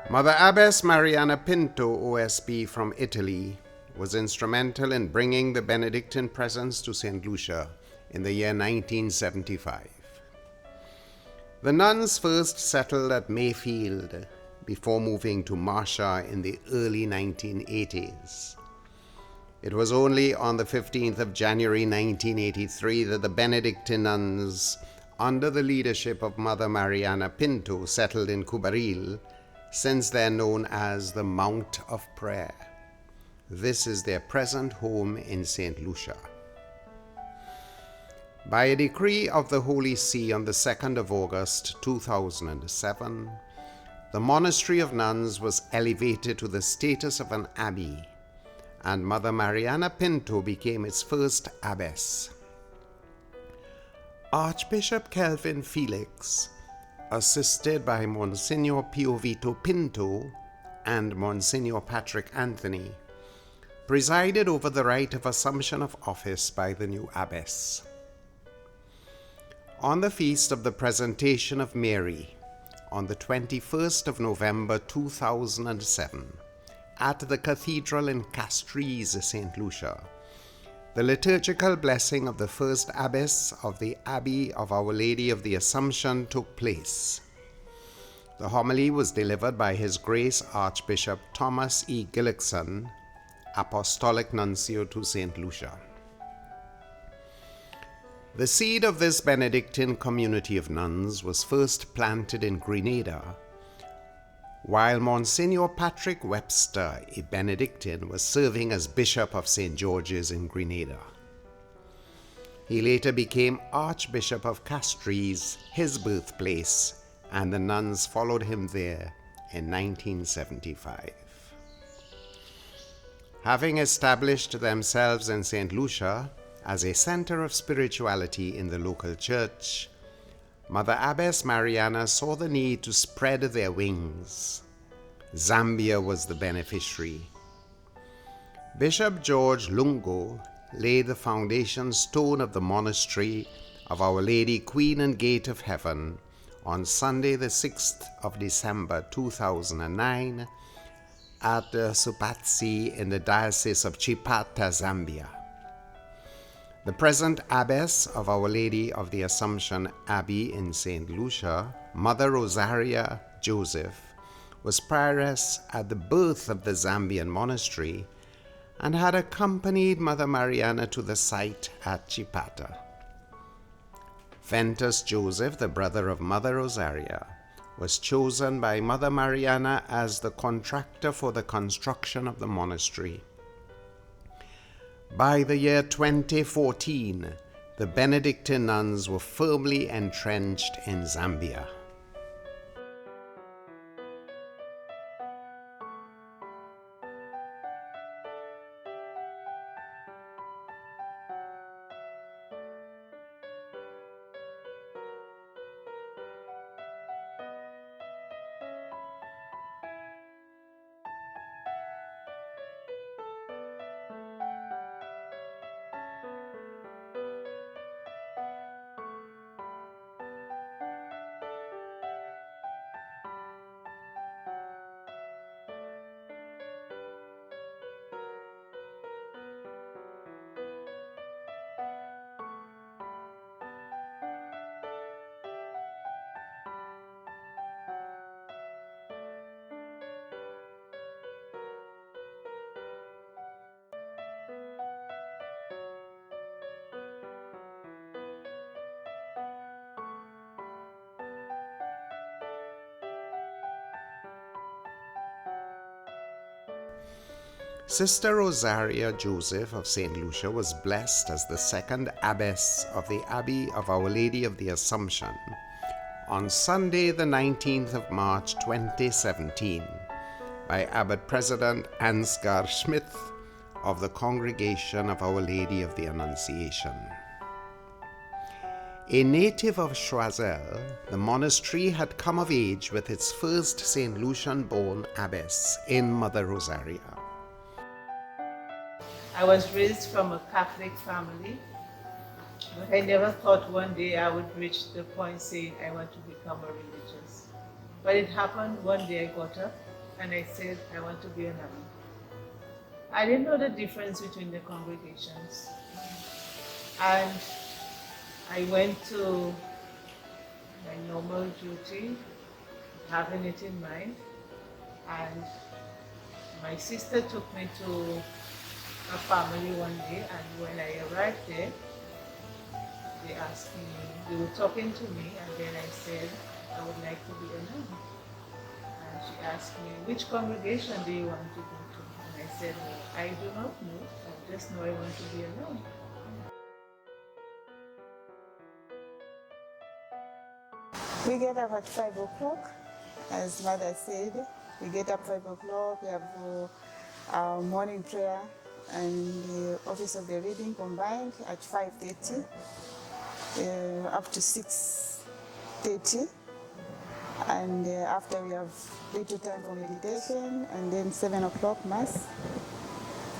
Mother Abbess Mariana Pinto, OSB from Italy, was instrumental in bringing the Benedictine presence to St. Lucia in the year 1975. The nuns first settled at Mayfield before moving to Marcia in the early 1980s. It was only on the 15th of January 1983 that the Benedictine nuns, under the leadership of Mother Mariana Pinto, settled in Coubaril, since then known as the Mount of Prayer. This is their present home in St. Lucia. By a decree of the Holy See on the 2nd of August 2007, the Monastery of Nuns was elevated to the status of an abbey, and Mother Mariana Pinto became its first abbess. Archbishop Kelvin Felix, assisted by Monsignor Pio Vito Pinto and Monsignor Patrick Anthony, presided over the rite of assumption of office by the new abbess. On the feast of the Presentation of Mary, on the 21st of November 2007, at the Cathedral in Castries, St. Lucia, the liturgical blessing of the first abbess of the Abbey of Our Lady of the Assumption took place. The homily was delivered by His Grace Archbishop Thomas E. Gillickson, Apostolic Nuncio to St. Lucia. The seed of this Benedictine community of nuns was first planted in Grenada, while Monsignor Patrick Webster, a Benedictine, was serving as Bishop of St. George's in Grenada. He later became Archbishop of Castries, his birthplace, and the nuns followed him there in 1975. Having established themselves in St. Lucia as a center of spirituality in the local church, Mother Abbess Mariana saw the need to spread their wings. Zambia was the beneficiary. Bishop George Lungo laid the foundation stone of the monastery of Our Lady Queen and Gate of Heaven on Sunday the 6th of December 2009 at the Supatsi in the Diocese of Chipata, Zambia. The present abbess of Our Lady of the Assumption Abbey in St. Lucia, Mother Rosaria Joseph, was prioress at the birth of the Zambian monastery and had accompanied Mother Mariana to the site at Chipata. Ventus Joseph, the brother of Mother Rosaria, was chosen by Mother Mariana as the contractor for the construction of the monastery. By the year 2014, the Benedictine nuns were firmly entrenched in Zambia. Sister Rosaria Joseph of St. Lucia was blessed as the second abbess of the Abbey of Our Lady of the Assumption on Sunday the 19th of March 2017 by Abbot President Ansgar Schmidt of the Congregation of Our Lady of the Annunciation. A native of Choiseul, the monastery had come of age with its first St. Lucian-born abbess in Mother Rosaria. I was raised from a Catholic family, but I never thought one day I would reach the point saying I want to become a religious. But it happened one day I got up and I said I want to be a nun. I didn't know the difference between the congregations, and I went to my normal duty, having it in mind, and my sister took me to a family one day, and when I arrived there, they asked me, they were talking to me, and then I said I would like to be a nun. And she asked me, which congregation do you want to go to? And I said, well, I do not know, I just know I want to be a nun. We get up at 5 o'clock, as Mother said. We get up 5 o'clock, we have our morning prayer and the office of the reading combined at 5:30 up to 6:30. And after we have little time for meditation, and then 7 o'clock Mass.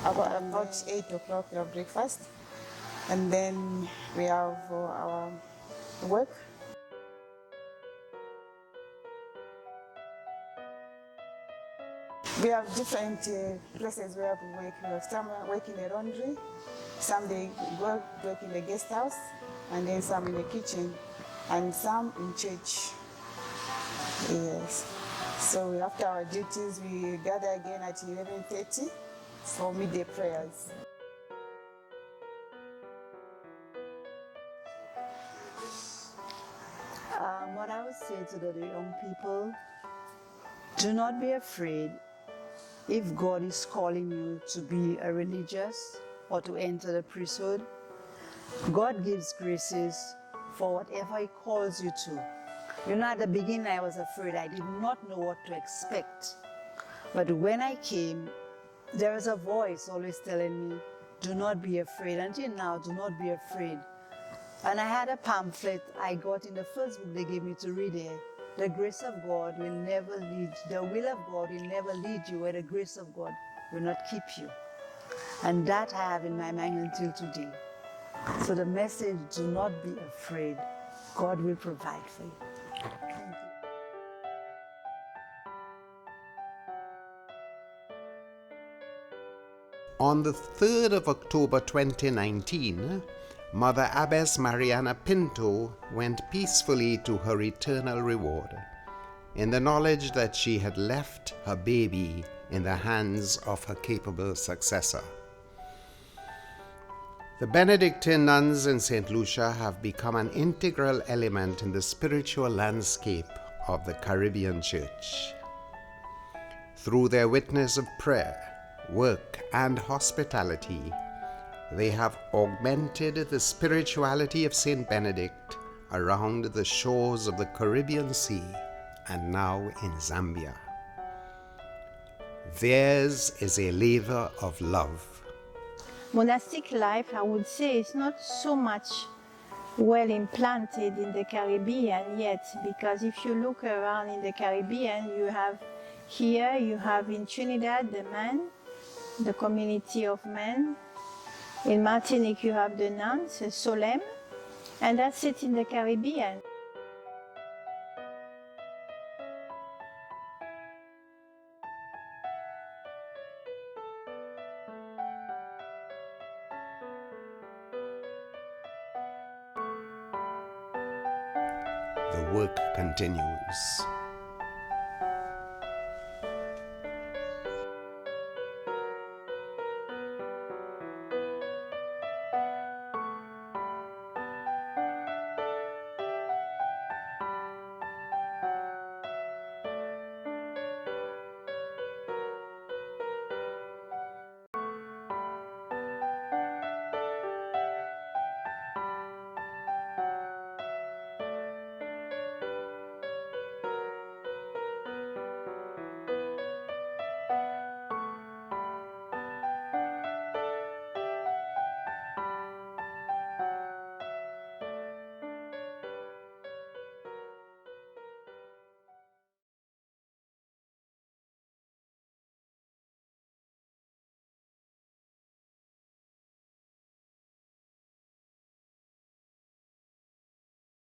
About 8 o'clock we have breakfast. And then we have our work. We have different places where we work. We have some work in the laundry, some they go work in the guest house, and then some in the kitchen, and some in church. Yes. So after our duties, we gather again at 11:30 for midday prayers. What I would say to the young people, do not be afraid if God is calling you to be a religious or to enter the priesthood. God gives graces for whatever He calls you to. You know, at the beginning I was afraid. I did not know what to expect. But when I came, there is a voice always telling me, do not be afraid. Until now, do not be afraid. And I had a pamphlet I got in the first book they gave me to read there. The grace of God will never lead, the will of God will never lead you where the grace of God will not keep you. And that I have in my mind until today. So the message, do not be afraid. God will provide for you. Thank you. On the 3rd of October 2019, Mother Abbess Mariana Pinto went peacefully to her eternal reward, in the knowledge that she had left her baby in the hands of her capable successor. The Benedictine Nuns in St. Lucia have become an integral element in the spiritual landscape of the Caribbean Church. Through their witness of prayer, work, and hospitality, they have augmented the spirituality of St. Benedict around the shores of the Caribbean Sea and now in Zambia. Theirs is a labor of love. Monastic life, I would say, is not so much well implanted in the Caribbean yet, because if you look around in the Caribbean, you have in Trinidad the men, the community of men. In Martinique you have the nuns, Solem, and that's it in the Caribbean. The work continues.